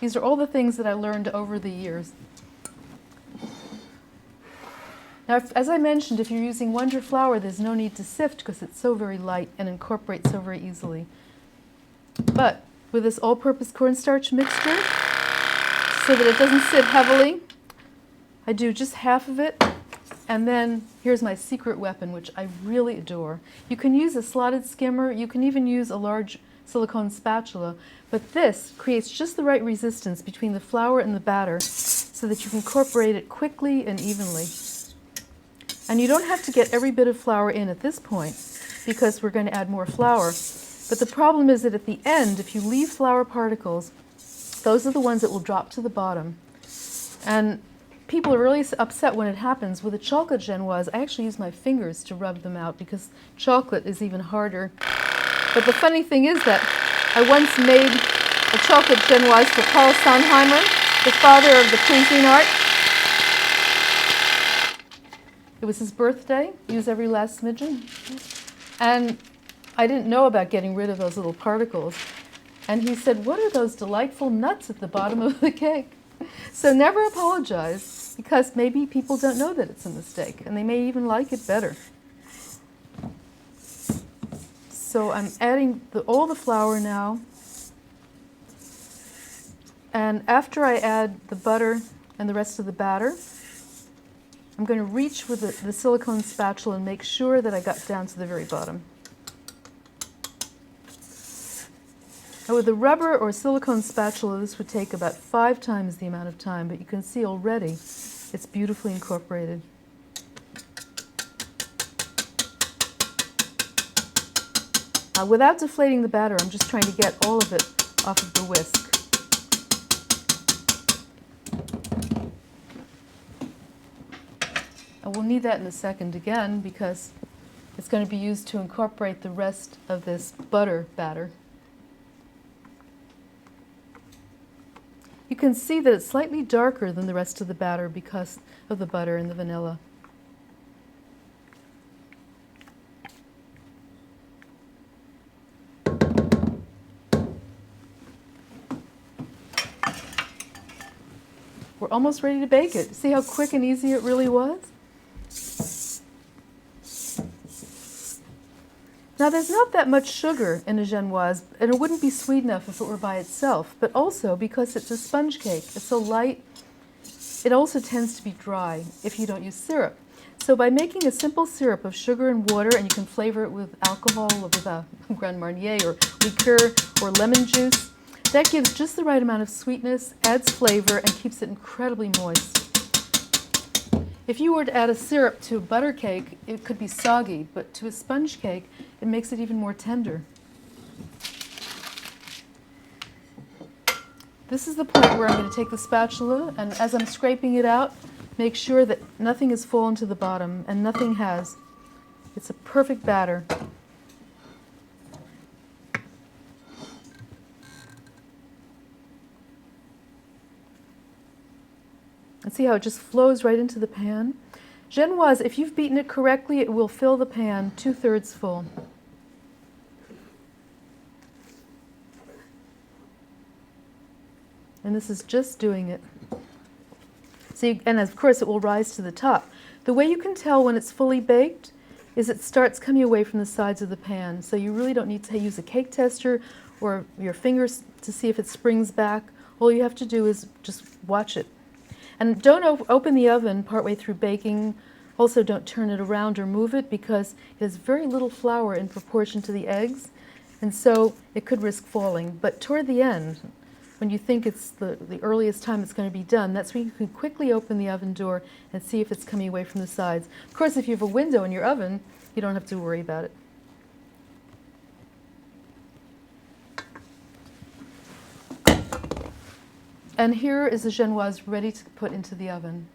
These are all the things that I learned over the years. Now, as I mentioned, if you're using Wonder flour, there's no need to sift because it's so very light and incorporates so very easily. But with this all-purpose cornstarch mixture, so that it doesn't sit heavily, I do just half of it, and then here's my secret weapon, which I really adore. You can use a slotted skimmer, you can even use a large silicone spatula, but this creates just the right resistance between the flour and the batter so that you can incorporate it quickly and evenly. And you don't have to get every bit of flour in at this point because we're going to add more flour. But the problem is that at the end, if you leave flour particles, those are the ones that will drop to the bottom. And people are really upset when it happens. With a chocolate genoise, I actually use my fingers to rub them out because chocolate is even harder. But the funny thing is that I once made a chocolate genoise for Carl Sondheimer, the father of the Cuisinart. It was his birthday, use every last smidgen. And I didn't know about getting rid of those little particles. And he said, "What are those delightful nuts at the bottom of the cake?" So never apologize, because maybe people don't know that it's a mistake, and they may even like it better. So I'm adding all the flour now. And after I add the butter and the rest of the batter, I'm going to reach with the silicone spatula and make sure that I got down to the very bottom. Now with a rubber or silicone spatula, this would take about 5 times the amount of time, but you can see already it's beautifully incorporated. Without deflating the batter, I'm just trying to get all of it off of the whisk. And we'll need that in a second again because it's going to be used to incorporate the rest of this butter batter. You can see that it's slightly darker than the rest of the batter because of the butter and the vanilla. We're almost ready to bake it. See how quick and easy it really was? Now there's not that much sugar in a genoise, and it wouldn't be sweet enough if it were by itself, but also because it's a sponge cake, it's so light, it also tends to be dry if you don't use syrup. So by making a simple syrup of sugar and water, and you can flavor it with alcohol or with a Grand Marnier or liqueur or lemon juice, that gives just the right amount of sweetness, adds flavor, and keeps it incredibly moist. If you were to add a syrup to a butter cake, it could be soggy, but to a sponge cake, it makes it even more tender. This is the point where I'm going to take the spatula, and as I'm scraping it out, make sure that nothing has fallen to the bottom, and nothing has. It's a perfect batter. And see how it just flows right into the pan? Genoise, if you've beaten it correctly, it will fill the pan 2/3 full. And this is just doing it. See, and of course it will rise to the top. The way you can tell when it's fully baked is it starts coming away from the sides of the pan. So you really don't need to use a cake tester or your fingers to see if it springs back. All you have to do is just watch it. And don't open the oven partway through baking. Also don't turn it around or move it because it has very little flour in proportion to the eggs, and so it could risk falling. But toward the end, when you think it's the earliest time it's going to be done, that's when you can quickly open the oven door and see if it's coming away from the sides. Of course, if you have a window in your oven, you don't have to worry about it. And here is the genoise ready to put into the oven.